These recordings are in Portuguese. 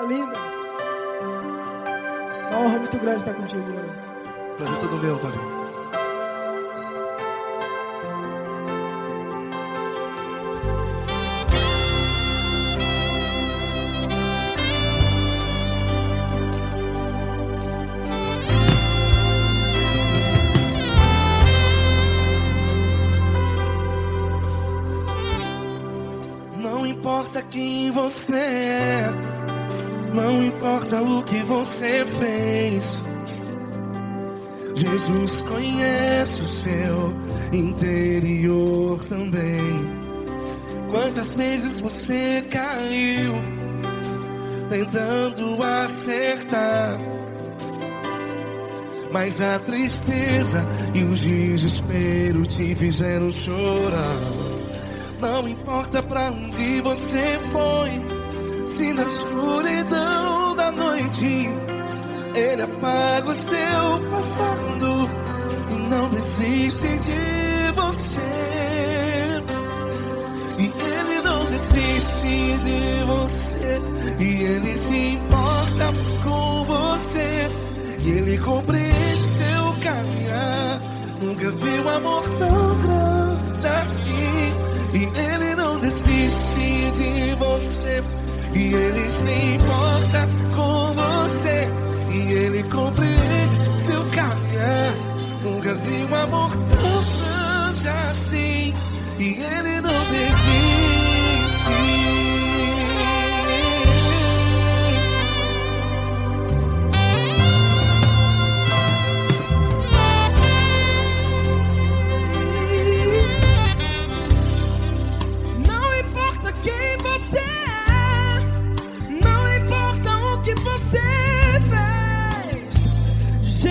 linda. Uma honra muito grande estar contigo hoje. Prazer todo meu, Paulinho. Não importa quem você é, não importa o que você fez, Jesus conhece o seu interior também. Quantas vezes você caiu tentando acertar, mas a tristeza e o desespero te fizeram chorar. Não importa pra onde você foi, se na escuridão da noite Ele apaga o seu passado e não desiste de você. E Ele não desiste de você, e Ele se importa com você, e Ele compreende seu caminhar. Nunca vi um amor tão grande assim. E Ele não desiste de você, e Ele se importa com você, e Ele compreende seu caminhar. Nunca vi um amor tão grande assim. E Ele não desiste.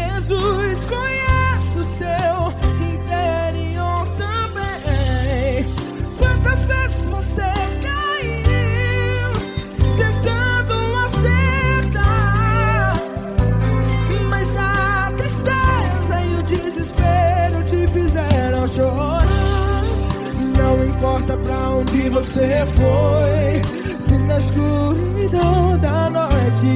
Jesus conhece o seu interior também. Quantas vezes você caiu tentando acertar, mas a tristeza e o desespero te fizeram chorar. Não importa pra onde você foi, se na escuridão da noite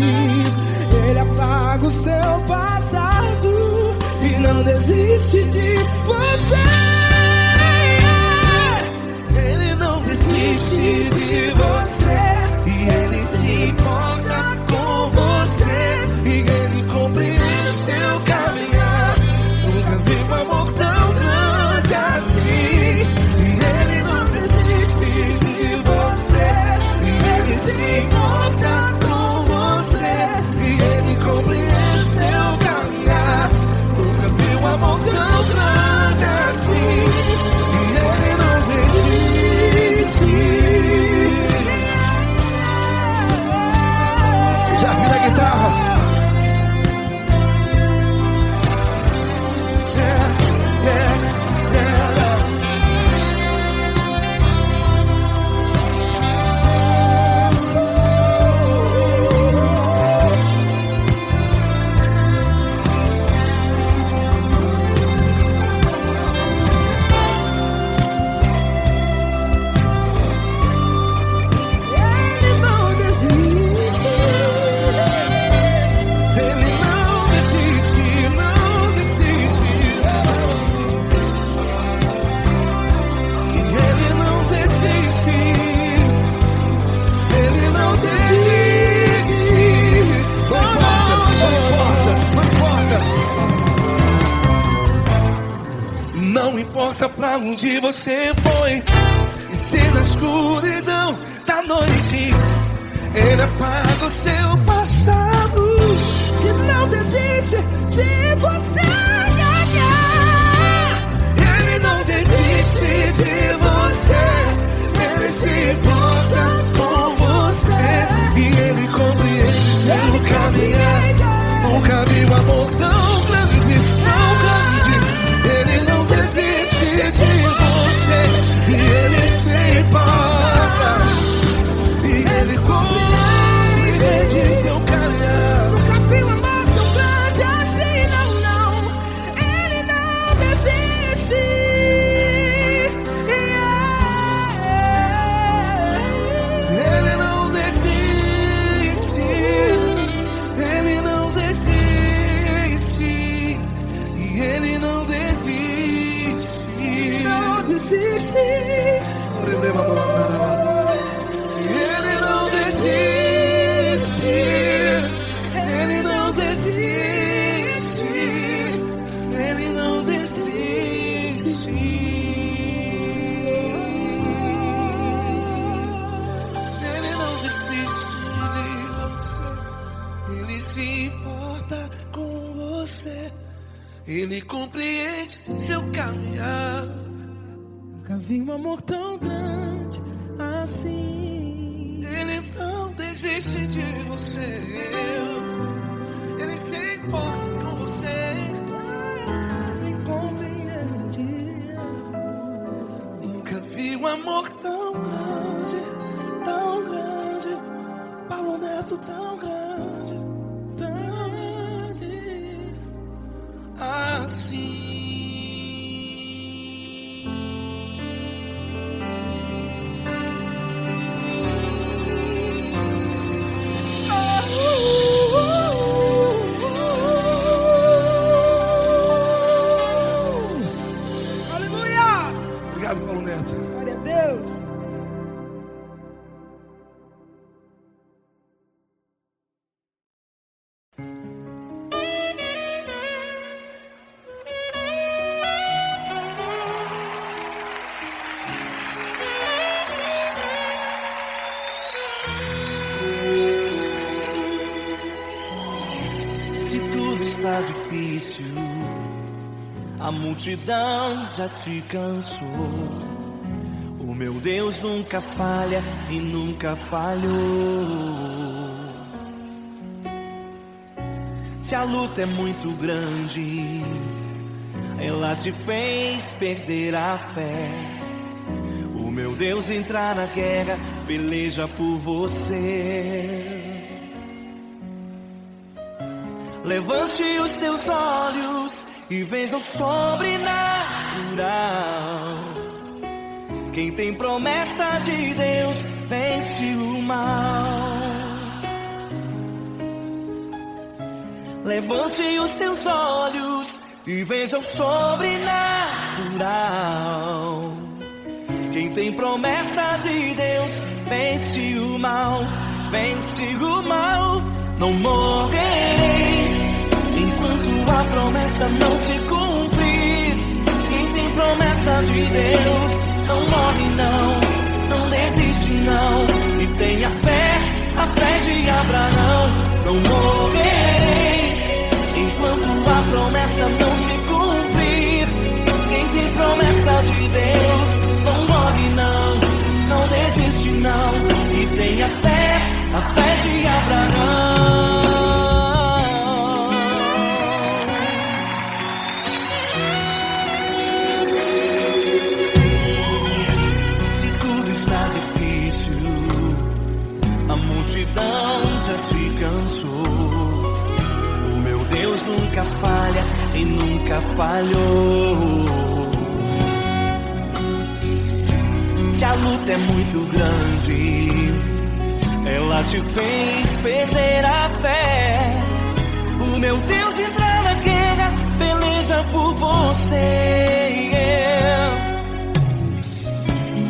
Ele apaga o seu passado e não desiste de você. Ele não desiste de você, e Ele se importa com você, e Ele compreende seu caminhar. Nunca vi um amor tão grande assim. E Ele não desiste de você, e Ele se importa com você, e Ele compreende seu caminhar. Nunca vi um amor tão grande assim. E Ele não desiste. Já vira a guitarra. Não importa pra onde você foi, e se na escuridão da noite Ele apaga o seu passado E não desiste de você. Ele não desiste de você, Ele se importa com você, e Ele compreende seu caminhar. Nunca vi um amor tão grande, tão grande. Ele não desiste de você, e Ele se importa, e Ele compreende Ele compreende seu caminhar. Nunca vi um amor tão grande assim. Ele não desiste de você. Ele se importa com você. Ele compreende. Nunca vi um amor tão grande, tão grande. Paulo Neto tão grande, tão grande assim. Aleluia! Obrigado, Paulo Neto. Glória a Deus. Se tudo está difícil, a multidão já te cansou. O meu Deus nunca falha e nunca falhou. Se a luta é muito grande, ela te fez perder a fé. O meu Deus entra na guerra, peleja por você. Levante os teus olhos e veja o sobrenatural. Quem tem promessa de Deus vence o mal. Levante os teus olhos e veja o sobrenatural. Quem tem promessa de Deus vence o mal, vence o mal. Não morrerei enquanto a promessa não se cumprir. Quem tem promessa de Deus não morre não desiste não. E tenha fé, a fé de Abraão. Não morrerei enquanto a promessa não se cumprir. Quem tem promessa de Deus não morre não desiste não. E tenha fé, a fé de Abraão. Se tudo está difícil, a multidão já te cansou. O meu Deus nunca falha e nunca falhou. Se a luta é muito grande, ela te fez perder a fé. O meu Deus entra na guerra, peleja por você.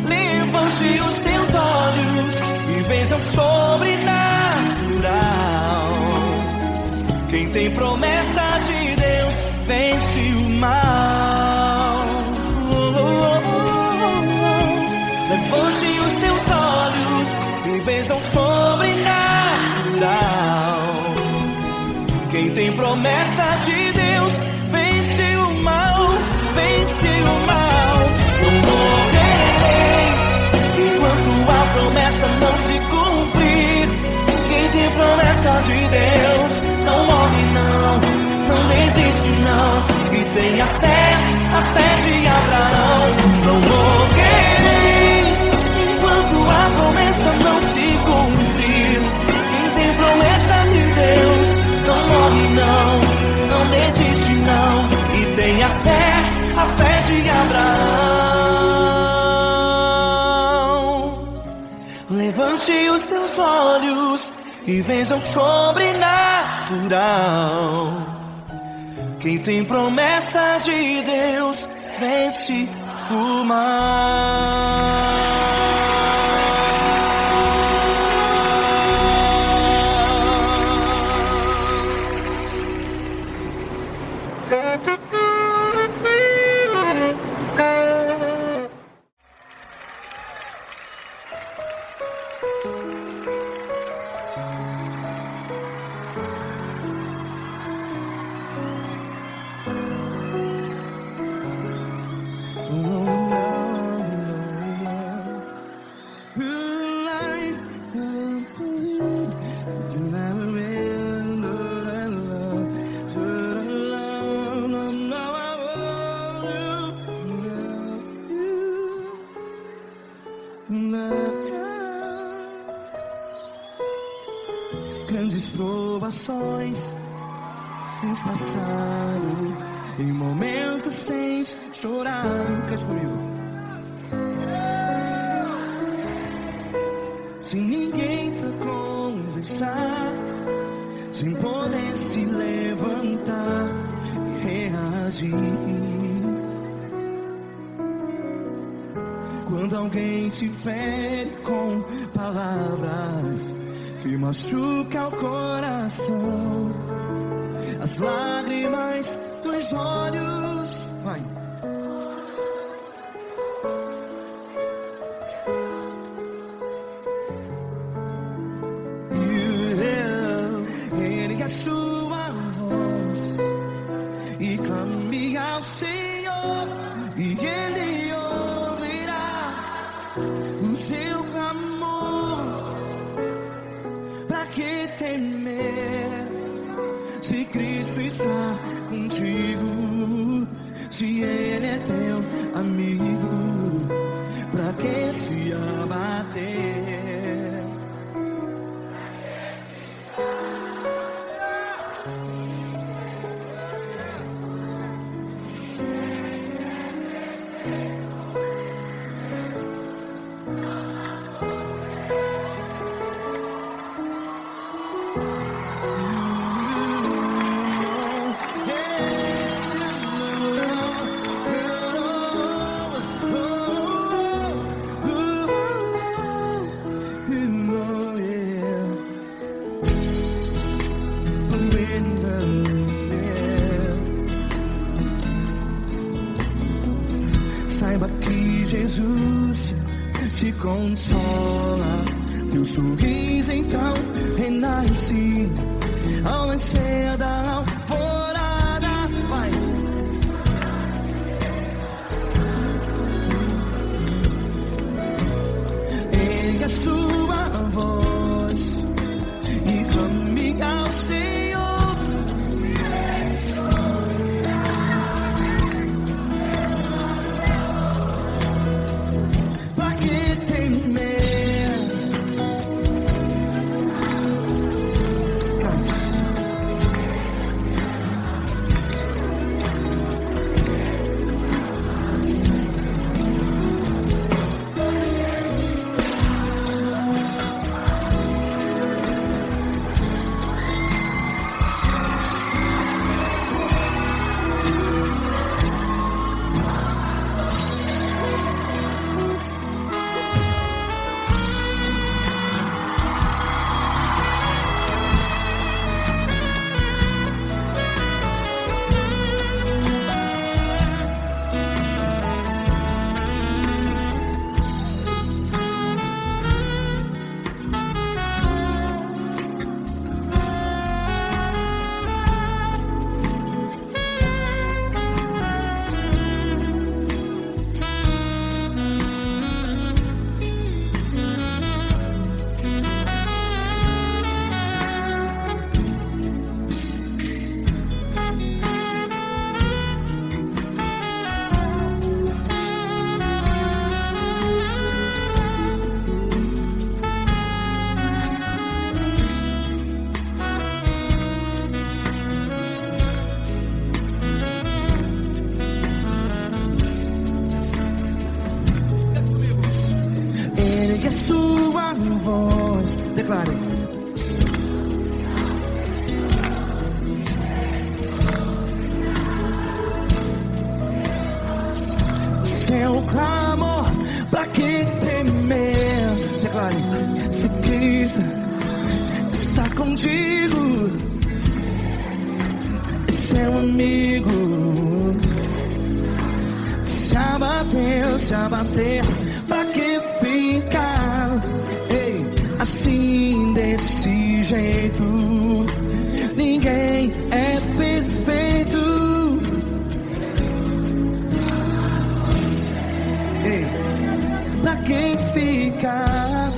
Levante os teus olhos e veja o sobrenatural. Quem tem promessa de Deus vence o mal. Levante os teus olhos e veja o sobrenatural. Quem tem promessa de Deus vence o mal, vence o mal. Não morrerei enquanto a promessa não se cumprir. Quem tem promessa de Deus não morre não desiste não. E tenha fé, a fé de Abraão. Não morrerei enquanto a promessa não se cumprir. Quem tem promessa de Deus não morre não desiste não. E tenha fé, a fé de Abraão. Levante os teus olhos e veja o sobrenatural. Quem tem promessa de Deus vence o mal. Grandes provações tens passado, em momentos tens chorado. Cante comigo. Sem ninguém pra conversar, sem poder se levantar e reagir. Quando alguém te fere com palavras que machuca o coração, as lágrimas dos olhos, vai. Ergue a sua voz e clame ao Senhor, e Ele ouvirá o seu clamor. Pra que temer, se Cristo está contigo? Se Ele é teu amigo, pra que se abater? Saiba que Jesus te consola, teu sorriso então renasce ao nascer da alvorada. Vai. Ergue a sua voz e clame ao Senhor. Ergue a sua voz, declare. Seu clamor, pra que temer? Declare. Se Cristo está contigo, é seu amigo. Se abater, pra que ficar assim desse jeito? Ninguém é perfeito. Pra que ficar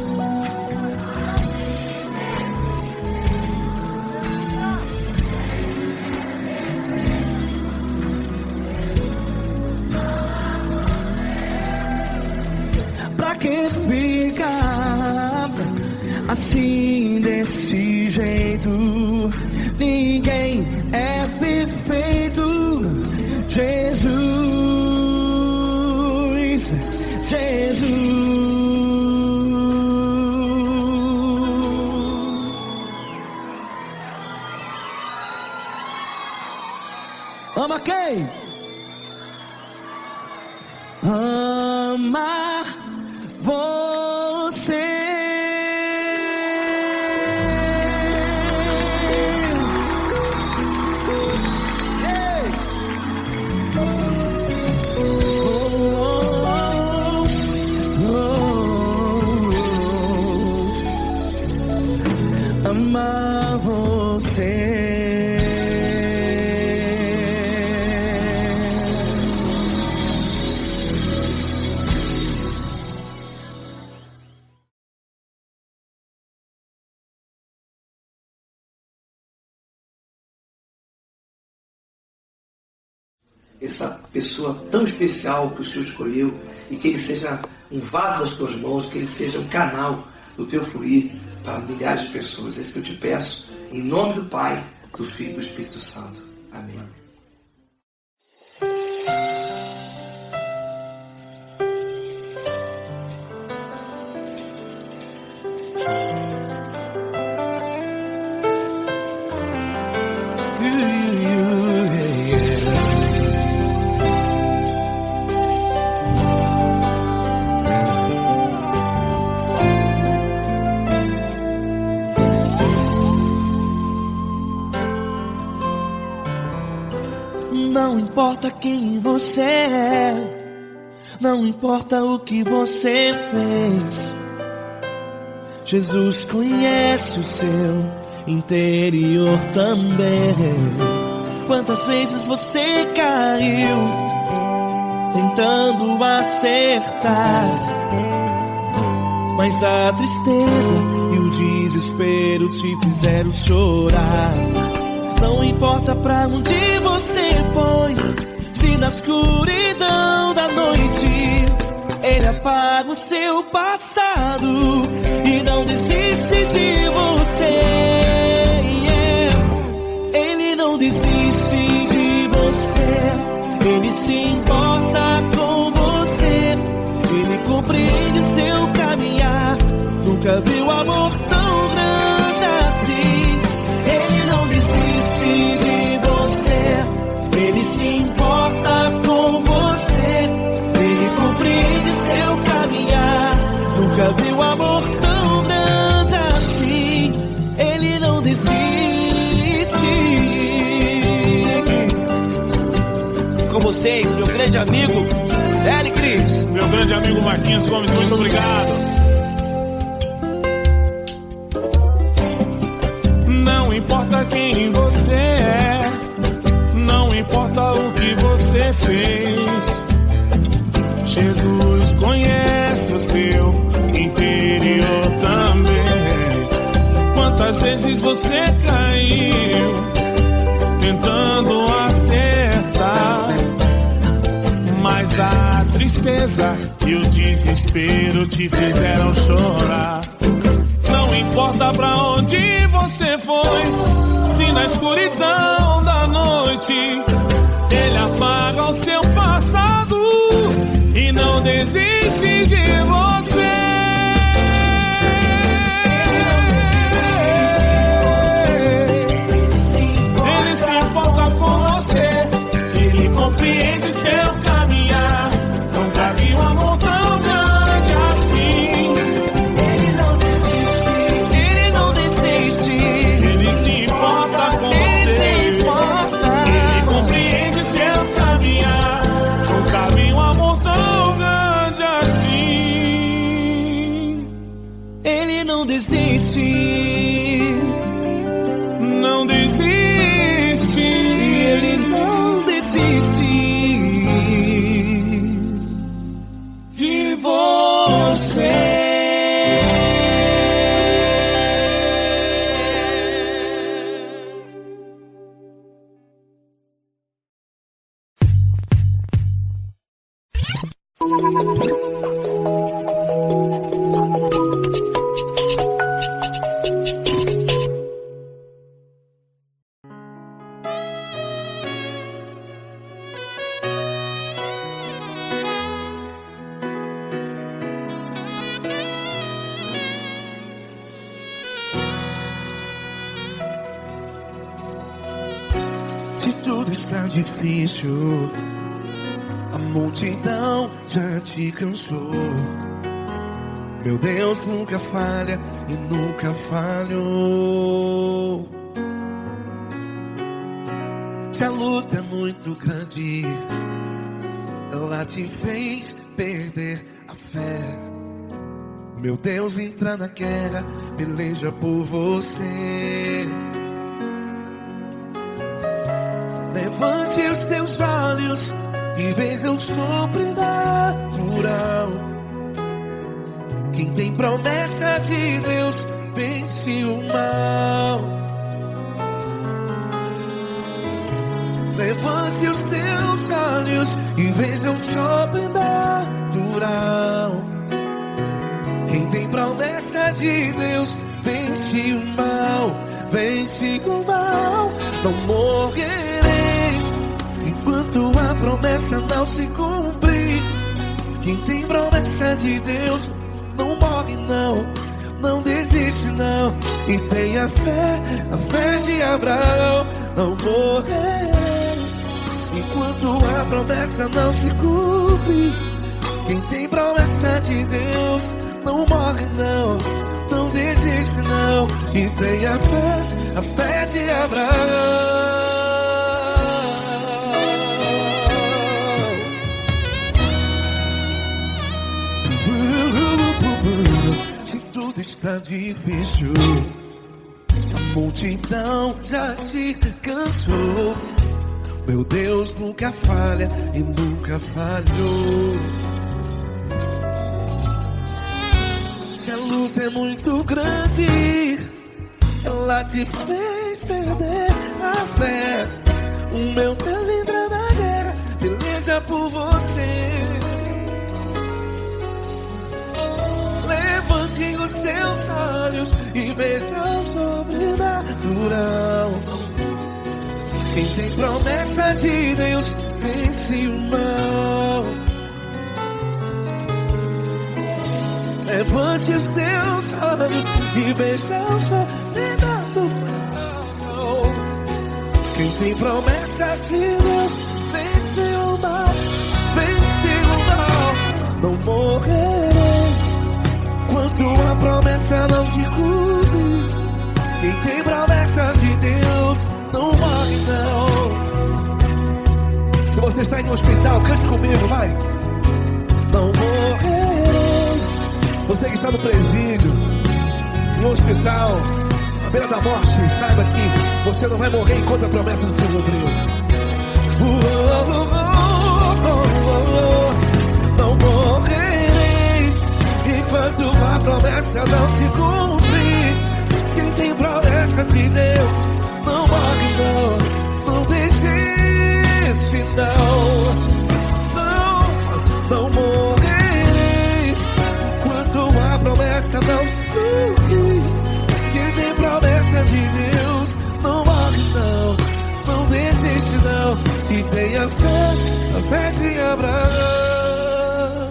assim, desse jeito. Ninguém é perfeito. Jesus, Jesus. Ama quem? Ama você. Ei! Amar você. Essa pessoa tão especial que o Senhor escolheu, e que ele seja um vaso das tuas mãos, que ele seja um canal do teu fluir para milhares de pessoas. É isso que eu te peço, em nome do Pai, do Filho e do Espírito Santo. Amém. Não importa quem você é, não importa o que você fez, Jesus conhece o seu interior também. Quantas vezes você caiu tentando acertar, mas a tristeza e o desespero te fizeram chorar. Não importa pra onde você foi, se na escuridão da noite Ele apaga o seu passado e não desiste de você. Ele não desiste de você, Ele se importa com você, Ele compreende seu caminhar. Nunca viu amor tão grande assim. Ele não desiste de você, Ele se importa com você, Ele compreende seu caminhar. Nunca viu amor tão grande assim. Ele não desiste. Com vocês, meu grande amigo L. Cris. Meu grande amigo Marquinhos Gomes, muito obrigado. Não importa quem você é, não importa o que você fez, Jesus conhece o seu interior também. Quantas vezes você caiu tentando acertar, mas a tristeza e o desespero te fizeram chorar. Não importa pra onde você foi, se na escuridão da noite Ele apaga o seu passado e não desiste de você. Ele se importa com você, Ele compreende seu caminhar. Nunca vi um amor tão grande assim. Ele não desiste, Ele se importa com você, Ele compreende seu caminhar. Nunca vi um amor tão grande assim. Ele não desiste, não desiste, Ele não desiste de você. tudo está difícil, a multidão já te cansou. Meu Deus nunca falha e nunca falhou. Se a luta é muito grande, ela te fez perder a fé. Meu Deus entra na guerra, peleja por você. Levante os teus olhos e veja o sobrenatural. Quem tem promessa de Deus vence o mal. Levante os teus olhos e veja o sobrenatural. Quem tem promessa de Deus vence o mal, vence o mal. Não morrerei enquanto a promessa não se cumprir. Quem tem promessa de Deus não morre não, não desiste não. E tenha fé, a fé de Abraão. Não morrerei enquanto a promessa não se cumpre. Quem tem promessa de Deus não morre não, não desiste não. E tenha fé, a fé de Abraão. Se tudo está difícil, a multidão já te cansou. Meu Deus nunca falha e nunca falhou. Se a luta é muito grande, ela te fez perder a fé. O meu Deus entra na guerra, peleja por você. Levante os teus olhos e veja o sobrenatural. Quem tem promessa de Deus vence o mal. Levante os teus olhos e veja o sobrenatural. Quem tem promessa de Deus vence o mal, vence o mal. Não morrerei enquanto a promessa não se cumpre. Quem tem promessa de Deus não morre não. Se você está em um hospital, cante comigo, vai. Não morrerei. Você que está no presídio, em um hospital, à beira da morte, saiba que você não vai morrer enquanto a promessa não se cumpriu. Não morrerei enquanto a promessa não se cumprir. Quem tem promessa de Deus não morre não, não desiste não. Não morrerei enquanto a promessa não se cumprir. Quem tem promessa de Deus não morre não, não desiste não. E tenha fé, a fé de Abraão.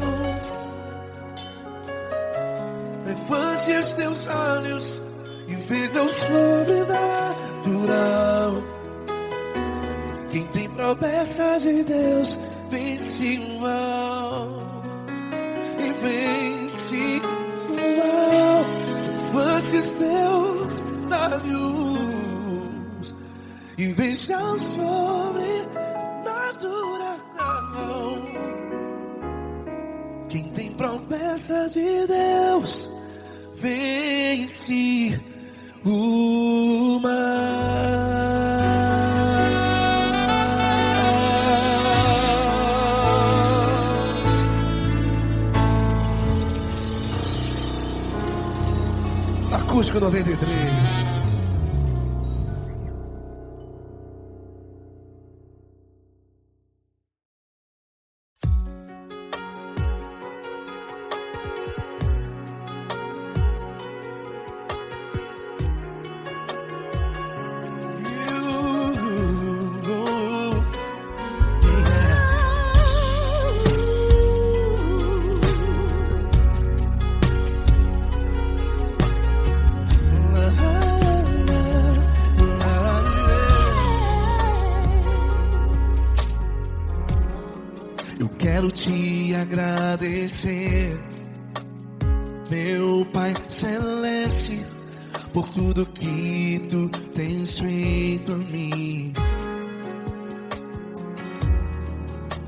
Levante os teus olhos e veja o sobrenatural. Quem tem promessa de Deus vence o mal, e vence o mal. Levante os teus olhos e veja o sobrenatural. Quem tem promessa de Deus vence o mal. Acústico 93. quero te agradecer, meu Pai Celeste, por tudo que tu tens feito a mim.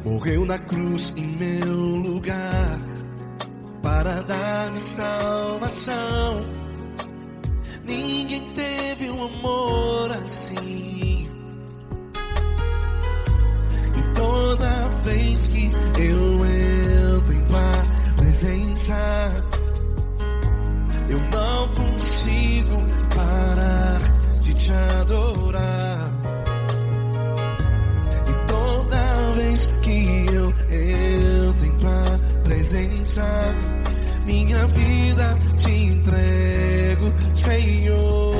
Morreu na cruz em meu lugar para dar-me salvação. Ninguém teve um amor assim. E toda vez que eu entro em tua presença, eu não consigo parar de te adorar. E toda vez que eu entro em tua presença, minha vida te entrego, Senhor.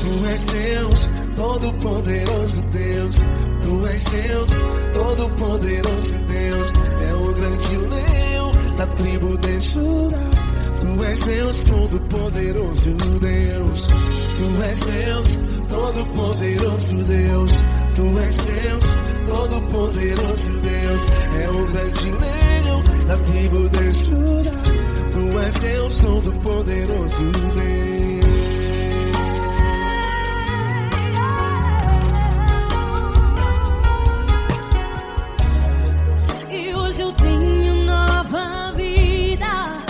Tu és Deus, Todo-Poderoso Deus. Tu és Deus, Todo-Poderoso Deus. É o grande leão da tribo de Judá. Tu és Deus, Todo-Poderoso Deus. Tu és Deus, Todo-Poderoso Deus. Tu és Deus, Todo-Poderoso Deus. É o grande leão da tribo de Judá. Tu és Deus, Todo-Poderoso Deus. E hoje eu tenho nova vida.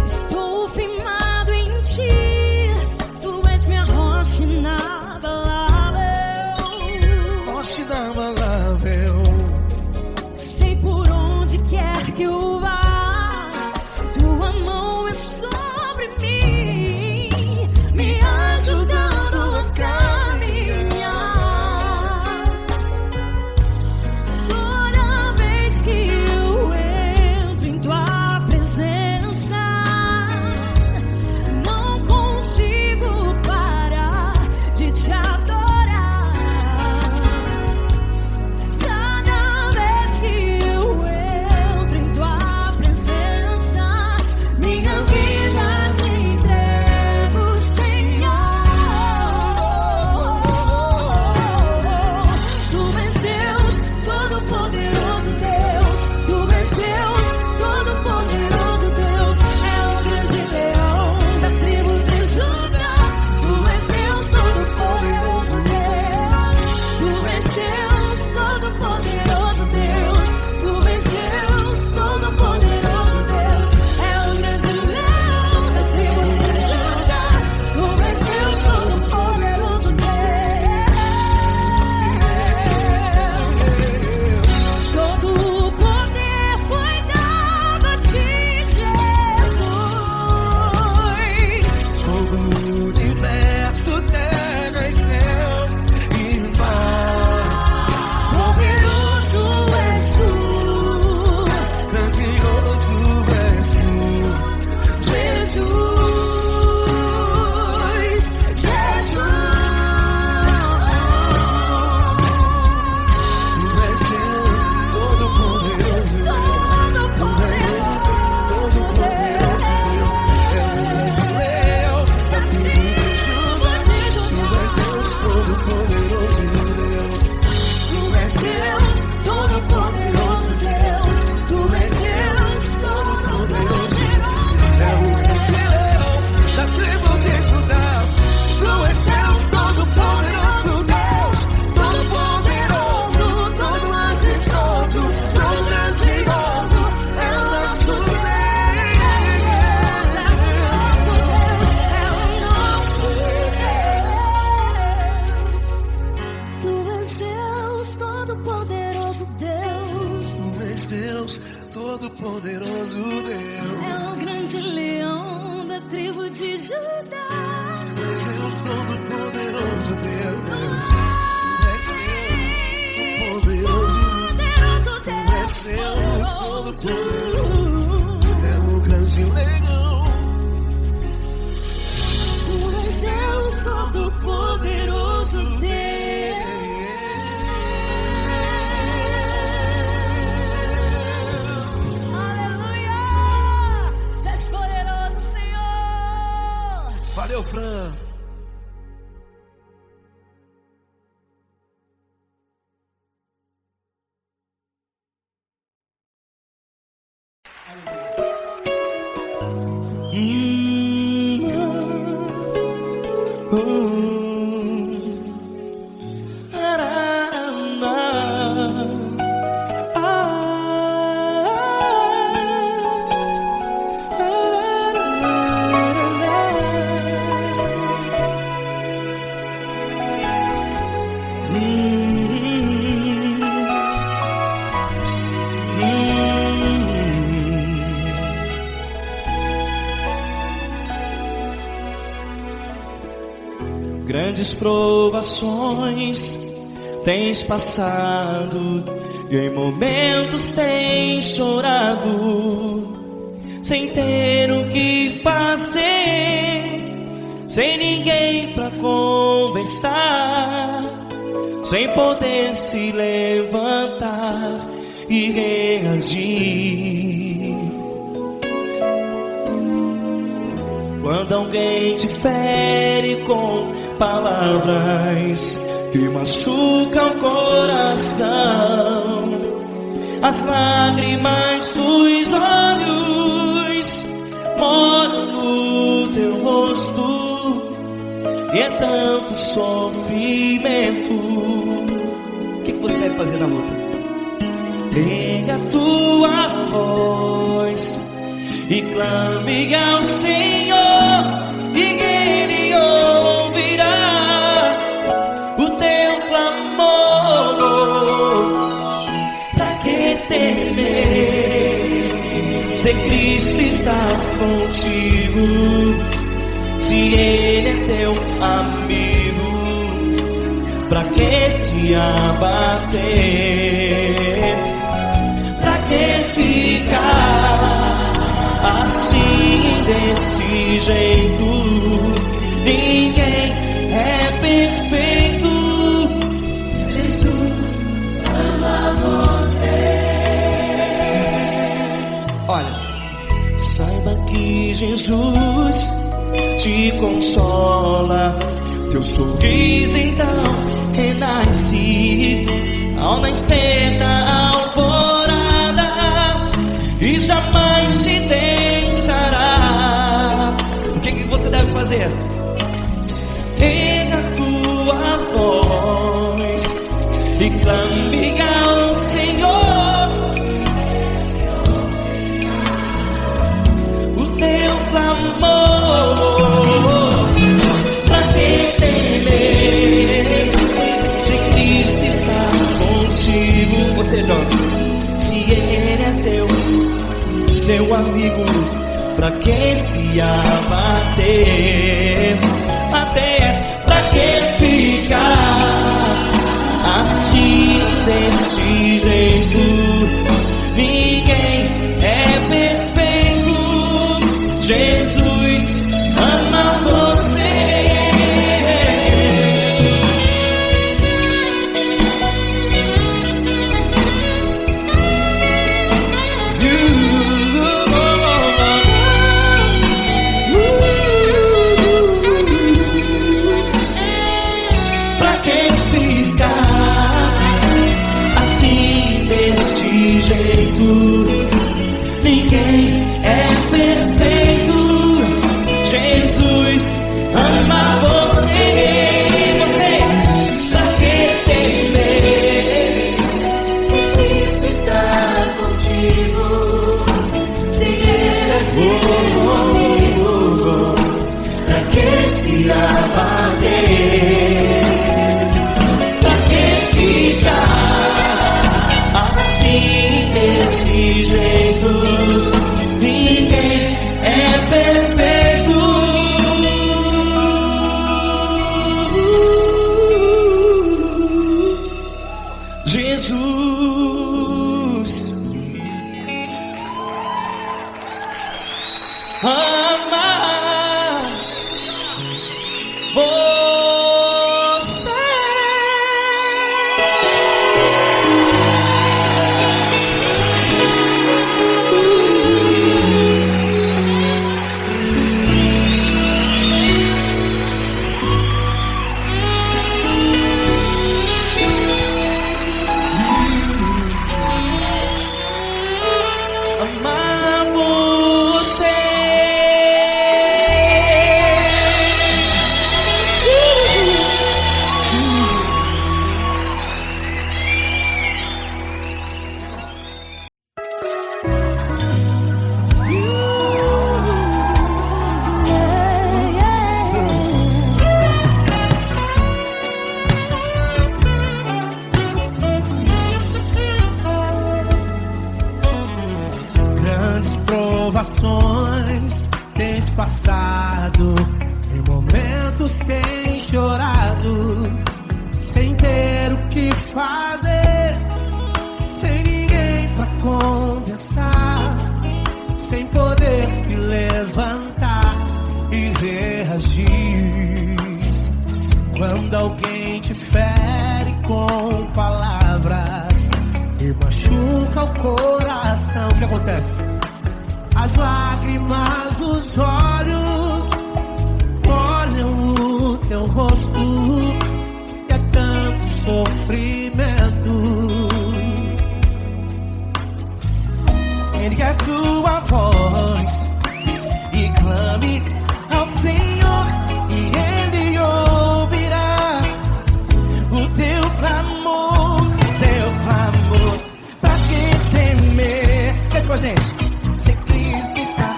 Estou firmado em ti. Tu és minha rocha inabalável. Rocha inabalável. Sei por onde quer que eu vá, tua mão é sobre mim, me ajudando a caminhar. Toda vez que eu entro em tua presença, não consigo parar de te adorar. Cada vez que eu entro em tua presença, minha vida te entrego, Senhor. Tu és Deus, Todo-Poderoso Deus. Tu és Deus, Todo-Poderoso Deus. É o grande leão da tribo de Judá. Tu és Deus, Todo-Poderoso Deus. Tu és Deus, Todo-Poderoso Deus. Tu és Deus, Todo-Poderoso Deus. É o grande leão da tribo de Judá. Tu és Deus, Todo-Poderoso Deus. Todo o poder foi dado a ti, Jesus. Todo o universo, terra e céu e mar. Poderoso és tu, Grandioso és tu, Jesus. Tu és Deus, Todo-Poderoso Deus. Tu és Todo-Poderoso Deus. É o grande leão da tribo de Judá. Tu és Deus, Todo-Poderoso Deus. Tu és Deus, Todo-Poderoso Deus. Tu és Deus, Todo-Poderoso Deus. É o grande leão da tribo de Judá. Tu és Deus, Todo-Poderoso Deus. Todo-Poderoso, todo majestoso, todo grandioso. É o nosso Deus. Tu és Deus, Todo-Poderoso Deus. Tu és Deus, Todo-Poderoso Deus. É o grande leão da tribo de Judá. Tu és Deus, Todo-Poderoso Deus. Tu és Deus, Poderoso Tu és Deus, Todo-Poderoso. É o grande leão. Tu és Deus, Todo-Poderoso Deus. Aleluia! Tu és poderoso, Senhor. Valeu, Fran. Grandes provações tens passado e em momentos tens chorado, sem ter o que fazer, sem ninguém pra conversar, sem poder se levantar e reagir. Quando alguém te fere com palavras que machucam o coração, as lágrimas dos olhos molham no teu rosto, e é tanto sofrimento. O que você deve fazer na luta? Pega a tua voz e clame ao Senhor, e Ele ouvirá o teu clamor. Pra que temer, se Cristo está contigo, se Ele é teu amigo? Pra que se abater? Pra que ficar assim, desse jeito? Ninguém é perfeito. Jesus ama você. Olha, saiba que Jesus te consola, teu sorriso então renasce ao nascer da alvorada, e jamais te deixará. O que você deve fazer? Pega a tua voz e clame ao Senhor, o teu clamor. Pra que temer, se Cristo está contigo? Você joga. Se Ele é teu amigo, pra que se abater? Até pra que ficar assim, desse jeito? Ninguém é perfeito. Jesus ama você. Ninguém é perfeito. Jesus ama você. Você, pra que temer? Se Cristo está contigo, se Ele é teu amigo, pra que se abater? Pra que ficar assim, desse jeito? Ninguém é perfeito. Jesus ama você. Amar você. passado, em momentos tem chorado, sem ter o que fazer, sem ninguém pra conversar, sem poder se levantar e reagir. Quando alguém te fere com palavras e machuca o coração, o que acontece? As lágrimas dos olhos molham o teu rosto, e é tanto sofrimento. Ergue a tua voz e clame ao Senhor, e Ele ouvirá o teu clamor, pra que temer? Cante com a gente. Se Cristo está,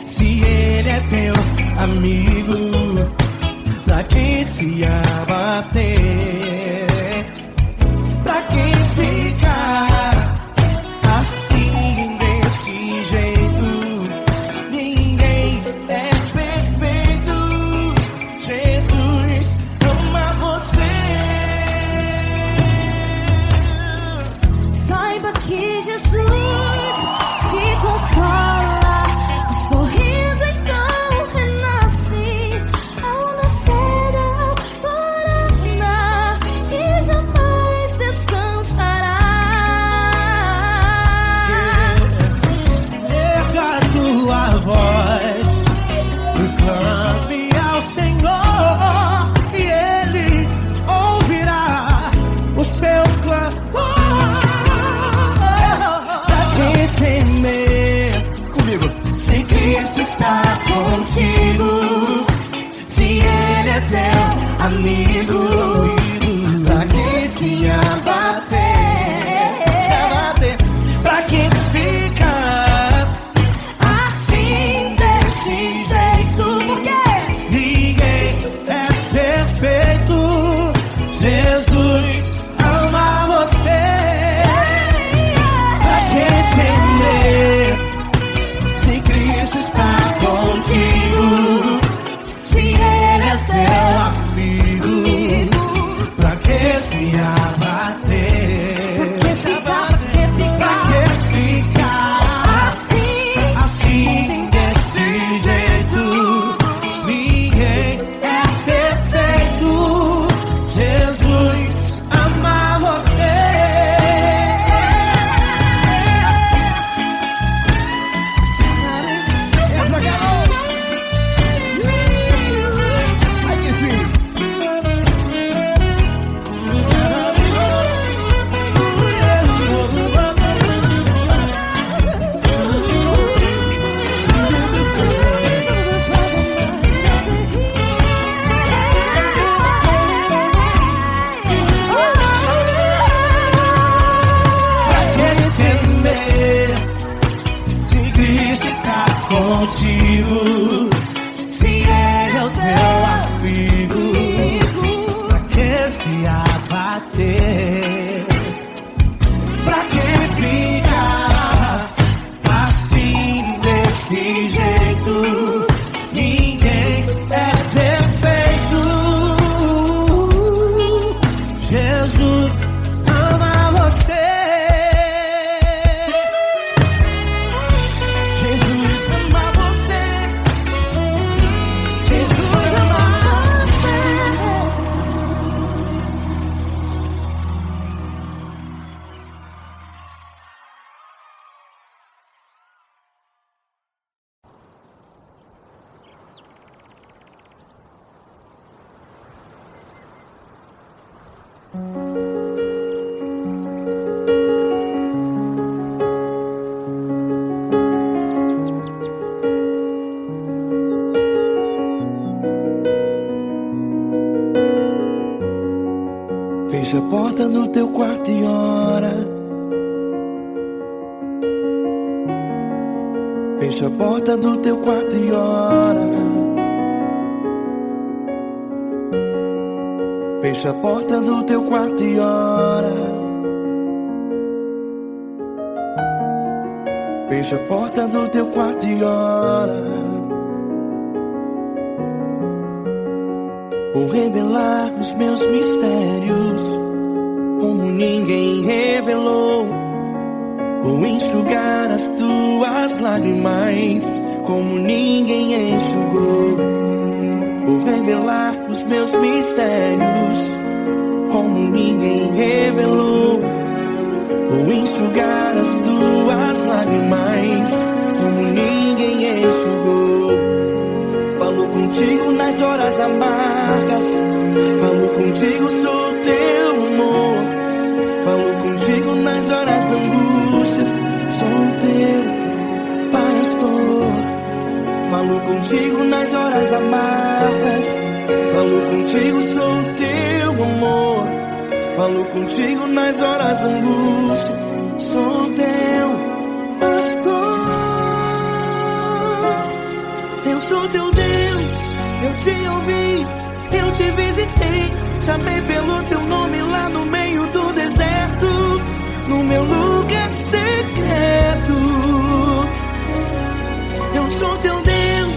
se Ele é teu amigo, pra que se abater? Pra que ficar assim desse jeito? Ninguém é perfeito. Jesus ama você. Saiba que Jesus te consola, o sorriso então renasce ao nascer da aurora e jamais descansará. Erga a tua voz e clame ao Senhor, e Ele ouvirá o seu clamor. Pra que temer? Comigo. Se Cristo está contigo, se Ele é teu amigo, pra que se abater? Pra que ficar assim desse jeito? Porque ninguém é perfeito. Jesus ama você. Pra que temer? Se Cristo está contigo, se Ele é teu amigo, pra que se abater? Pra que ficar assim desse jeito? Ninguém é perfeito. Jesus ama você. Essa garota. Ai que sim. Pra que temer? Se Cristo está contigo, se Ele é o teu amigo, pra que se abater? Pra que ficar assim desse jeito? Ninguém é perfeito. Jesus ama você. Jesus ama você. Jesus ama Fecha a porta do teu quarto e ora. Fecha a porta do teu quarto e ora. Fecha a porta do teu quarto e ora. Fecha a porta do teu quarto e ora. Vou revelar os meus mistérios como ninguém revelou. Vou enxugar as tuas lágrimas como ninguém enxugou. Vou revelar os meus mistérios como ninguém revelou. Vou enxugar as tuas lágrimas como ninguém enxugou. Falo contigo nas horas amargas, falo contigo, sou teu amor. Falo contigo nas horas da angústias, sou teu pastor. Falo contigo nas horas amargas, falo contigo, sou teu amor. Falo contigo nas horas da angústias, sou teu pastor. Eu sou teu Deus, eu te ouvi, eu te visitei. Chamei pelo teu nome lá no meio do deserto, no meu lugar secreto. Eu sou teu Deus,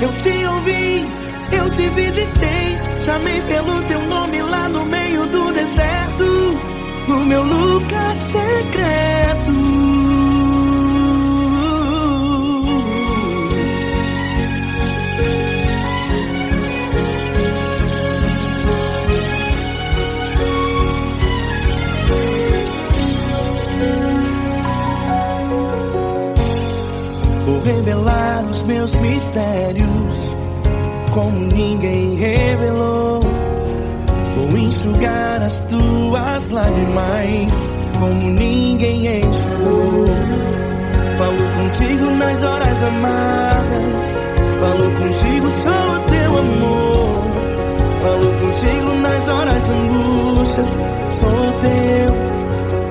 eu te ouvi, eu te visitei. Chamei pelo teu nome lá no meio do deserto, no meu lugar secreto. Vou revelar os meus mistérios como ninguém revelou. Vou enxugar as tuas lágrimas como ninguém enxugou. Falo contigo nas horas amargas, falo contigo, sou teu amor. Falo contigo nas horas angústias, sou teu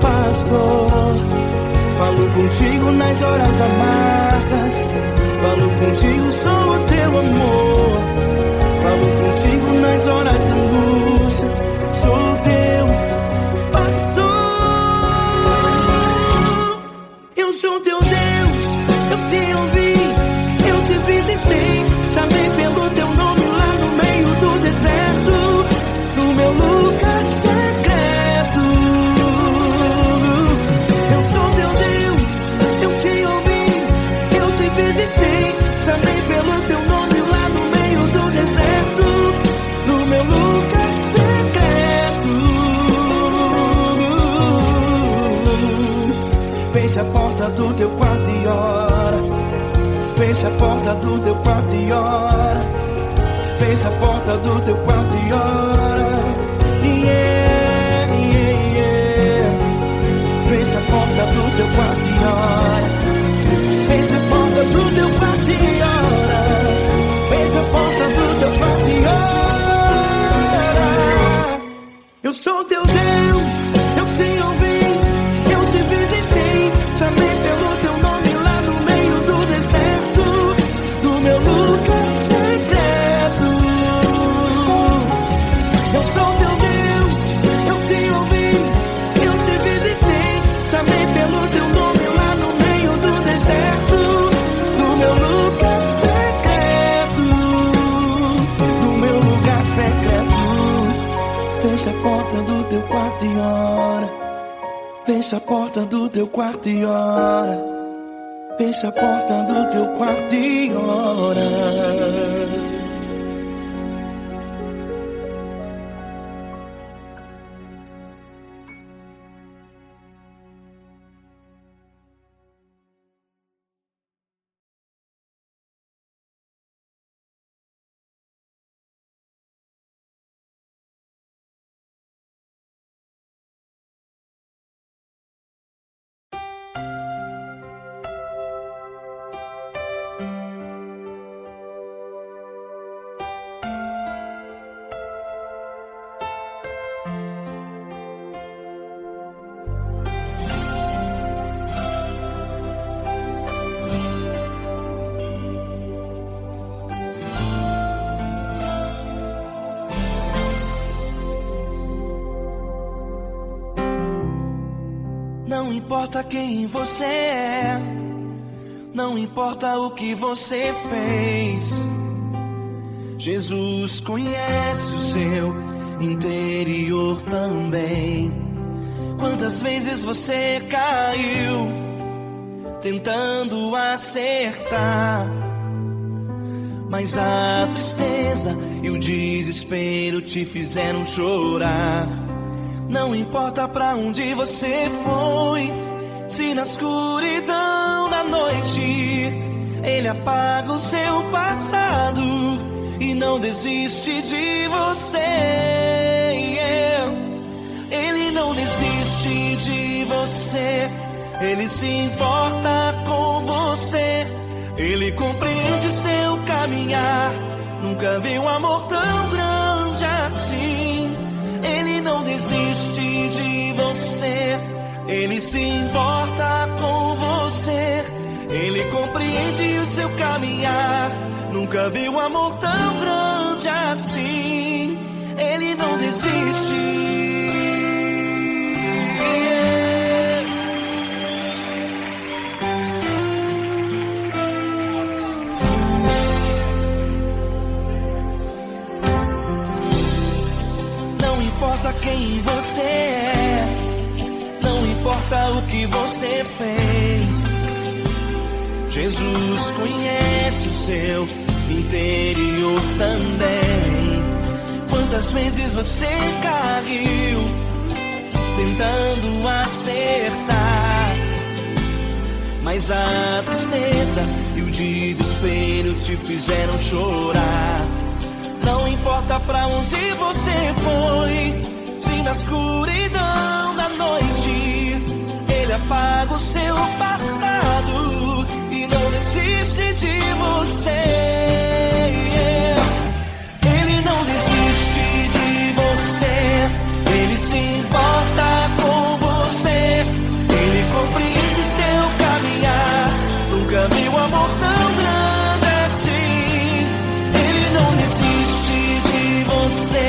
pastor. Falo contigo nas horas amargas, falo contigo, sou teu amor. Falo contigo nas horas angústias, sou teu pastor. Eu sou teu Deus, eu te ouvi, eu te visitei. Chamei pelo teu nome lá no meio do deserto, no meu lugar secreto. Eu sou teu Deus, eu te ouvi, eu te visitei. Chamei pelo teu nome lá no meio do deserto, no meu lugar secreto. Fecha a porta do teu quarto e ora. Fecha a porta do teu quarto e ora. Fecha a porta do teu quarto e ora. Yeah, yeah, yeah. Fecha a porta do teu quarto e ora. Fecha a porta do teu quarto e ora. Fecha a porta do teu quarto e ora. Eu sou teu Deus, eu te ouvi, eu te visitei. Chamei pelo teu nome lá no meio do deserto, no meu lugar secreto. Eu sou teu Deus, eu te ouvi, eu te visitei. Chamei pelo teu nome lá no meio do deserto, no meu lugar secreto, no meu lugar secreto. Fecha a porta do teu quarto e ora. Fecha a porta do teu quarto e ora. Fecha a porta do teu quarto e ora. Não importa quem você é, Não importa o que você fez, Jesus conhece o seu interior também. Quantas vezes você caiu tentando acertar, mas a tristeza e o desespero te fizeram chorar. Não importa pra onde você foi, se na escuridão da noite Ele apaga o seu passado e não desiste de você. Ele não desiste de você, Ele se importa com você, Ele compreende seu caminhar. Nunca vi um amor tão grande assim. Ele não desiste de você, Ele se importa com você, Ele compreende o seu caminhar. Nunca vi um amor tão grande assim. Ele não desiste. Não importa quem você é, não importa o que você fez, Jesus conhece o seu interior também. Quantas vezes você caiu tentando acertar, mas a tristeza e o desespero te fizeram chorar. Não importa pra onde você foi, se na escuridão da noite Ele apaga o seu passado e não desiste de você. Ele não desiste de você, Ele se importa com você, Ele compreende seu caminhar. Nunca vi um amor tão grande assim. Ele não desiste de você,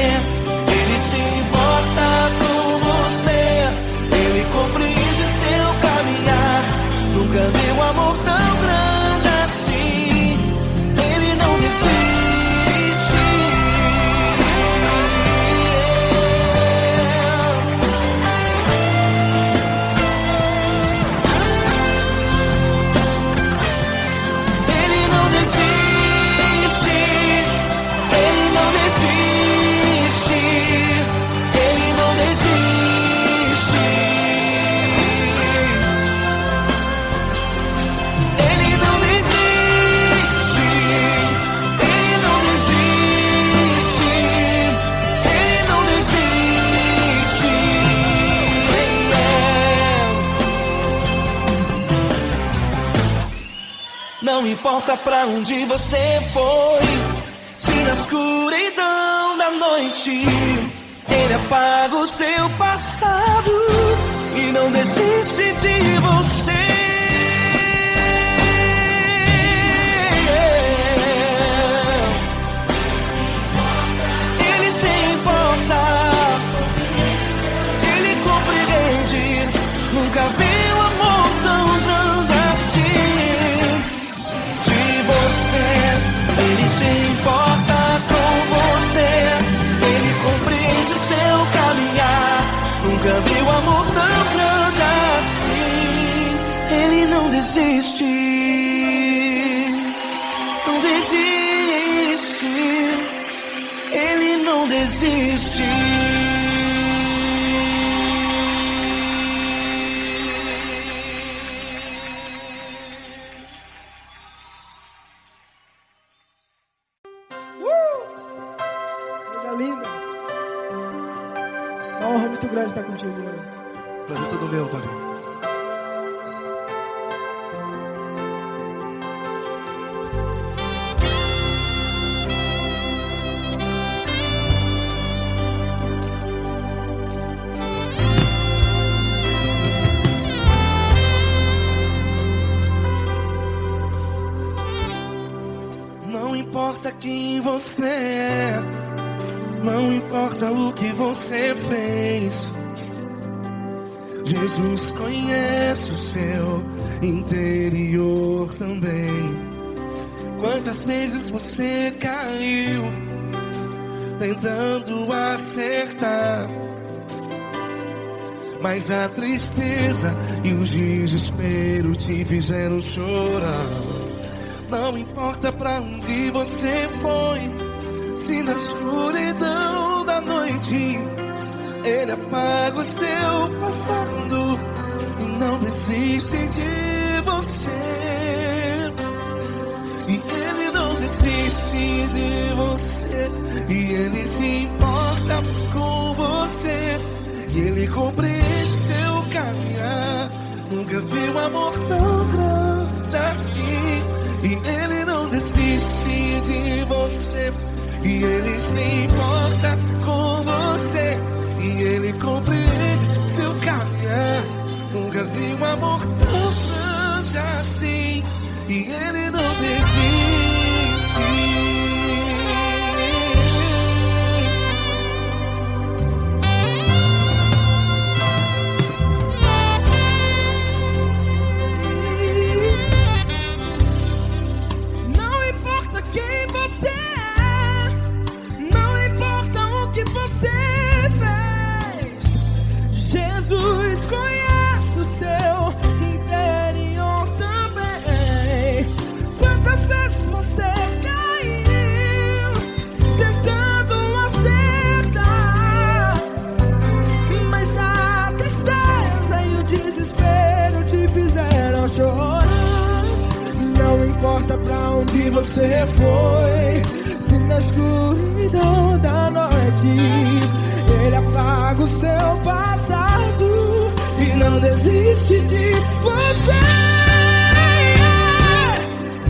Ele se importa com você, Ele compreende seu caminhar. Nunca vi um amor tão grande assim. Ele não desiste. Ele não desiste. Ele não desiste. Ele não desiste. Ele não desiste. Ele não desiste. Ele não desiste. Não importa pra onde você foi, se na escuridão da noite Ele apaga o seu passado e não desiste de você. Ele se importa, Ele compreende. Nunca vi um amor tão grande assim. De você, Ele se importa com você, Ele compreende o seu caminhar. Nunca vi um amor tão grande assim. Ele não desiste, não desiste. Ele não desiste. Coisa linda. Uma honra muito grande estar contigo, mano. Prazer todo meu, Paulinho. Não importa quem você é, não importa o que você fez, Jesus conhece o seu interior também. Quantas vezes você caiu tentando acertar, mas a tristeza e o desespero te fizeram chorar. Não importa pra onde você foi, se na escuridão da noite Ele apaga o seu passado e não desiste de você. E Ele não desiste de você, e Ele se importa com você, e Ele compreende seu caminhar. Nunca vi um amor tão grande assim. E Ele não desiste de você, e Ele se importa com você, e Ele compreende seu caminhar. Nunca vi um amor tão grande assim. E Ele não desiste. Não importa quem você é, não importa o que você fez, Jesus conhece o seu interior também. Quantas vezes você caiu tentando acertar, mas a tristeza e o desespero te fizeram chorar. Não importa pra onde você foi, se na escuridão da noite Ele apaga o seu passado e não desiste de você.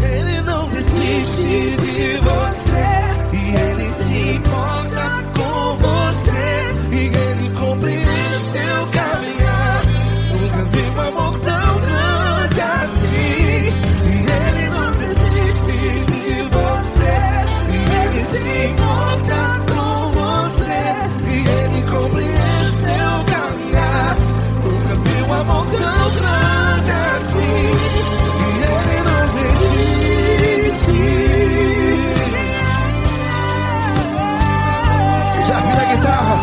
Ele não desiste de você, e Ele se importa com você, e Ele compreende seu caminhar. Nunca vi um amor tão grande assim. E Ele não desiste de você, e Ele se importa com você, e Ele compreende seu caminhar. Nunca vi um amor tão grande assim. E Ele não desiste. Já vi a guitarra.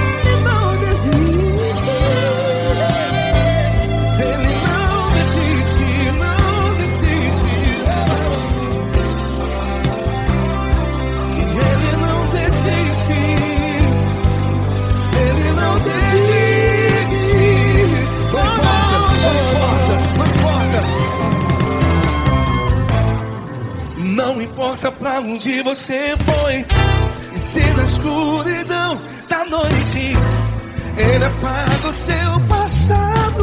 Ele não desiste. Ele não desiste, não desiste. E Ele não desiste. Ele não desiste. Não importa, não importa, não importa. Não importa pra onde você foi, e se na escuridão da noite Ele apaga o seu passado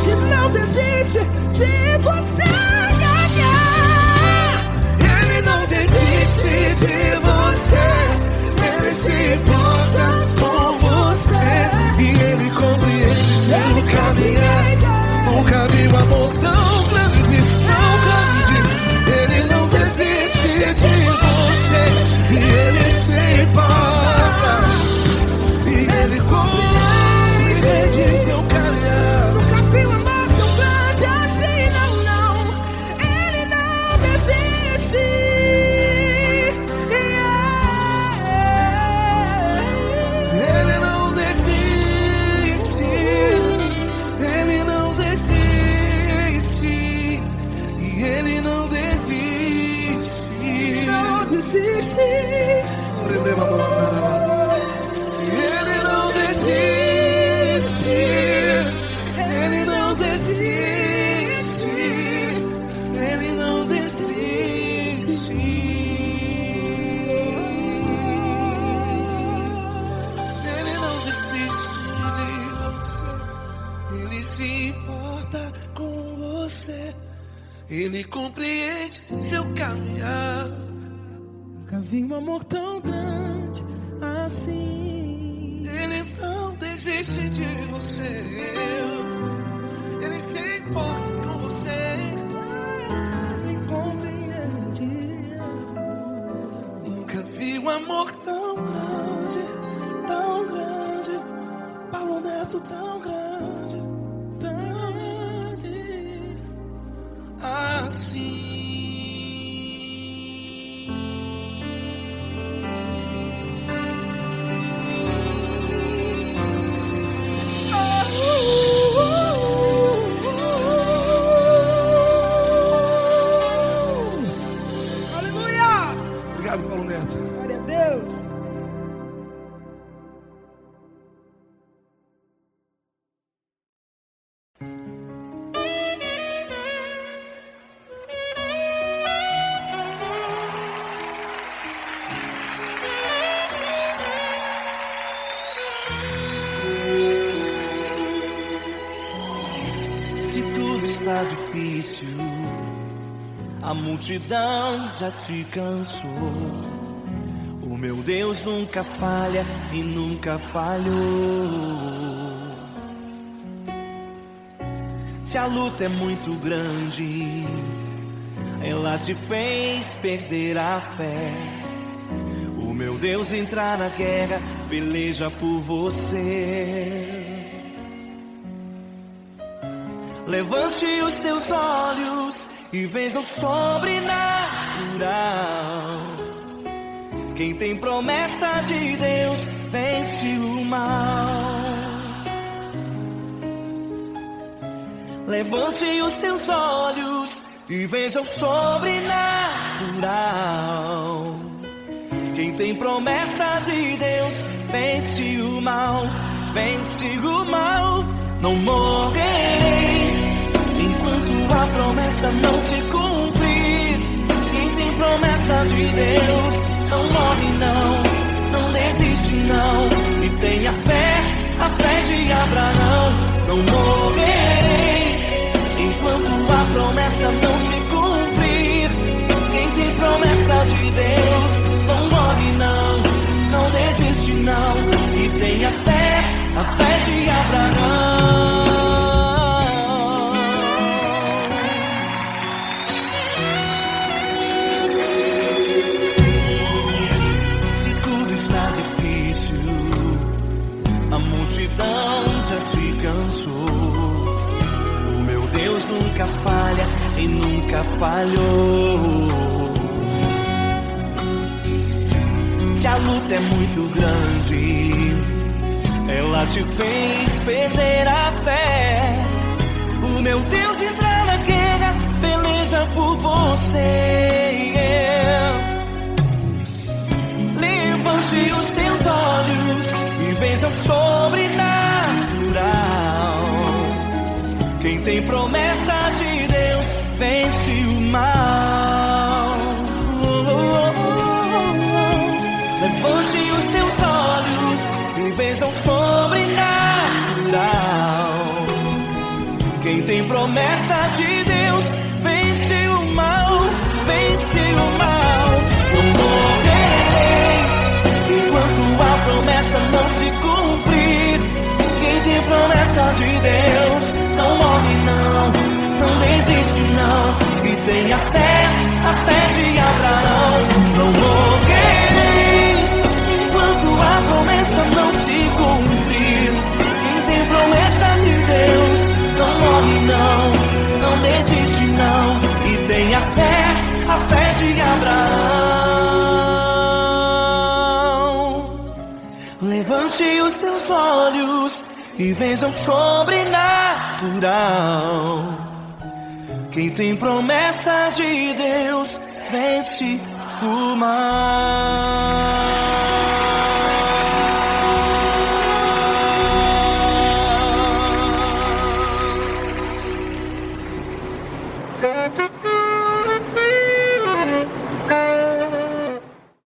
E não desiste de você. Ele não desiste de você, Ele se importa com você, e Ele compreende seu caminhar. Nunca vi um amor tão grande, tão grande. Ele não desiste de você, e Ele se importa, e Ele compreende Ele compreende seu caminhar. Nunca vi um amor tão grande assim. Ele não desiste de você. Ele se importa com você. Ele compreende. Nunca vi um amor tão grande, Tão grande, Paulo Neto tão grande, tão grande. assim. Aleluia! Obrigado, Paulo Neto. Glória a Deus. Se tudo está difícil, a multidão já te cansou. O meu Deus nunca falha e nunca falhou. Se a luta é muito grande, ela te fez perder a fé. O meu Deus entrar na guerra, peleja por você. Levante os teus olhos e veja o sobrenatural. Quem tem promessa de Deus vence o mal. Levante os teus olhos e veja o sobrenatural. Quem tem promessa de Deus vence o mal, vence o mal. Não morrerei enquanto a promessa não se cumprir. Quem tem promessa de Deus não morre não desiste não. E tenha fé, a fé de Abraão. Não morrerei enquanto a promessa não se cumprir. Quem tem promessa de Deus não morre não desiste não. E tenha fé, a fé de Abraão. Se tudo está difícil, a multidão já te cansou. O meu Deus nunca falha e nunca falhou. Se a luta é muito grande, ela te fez perder a fé. O meu Deus entrar na guerra, peleja por você. Levante os teus olhos e veja o sobrenatural. Quem tem promessa de Deus vence o mal. Levante os teus olhos e veja o sobrenatural. Quem tem promessa de Deus vence o mal, vence o mal. Não morrerei enquanto a promessa não se cumprir. Quem tem promessa de Deus não morre não desiste não. E tenha fé, a fé de Abraão. Não morrerei enquanto a promessa não se cumprir. Quem tem promessa de Deus não morre não desiste não. E tenha fé, a fé de Abraão. Levante os teus olhos e veja o sobrenatural. Quem tem promessa de Deus vence o mal.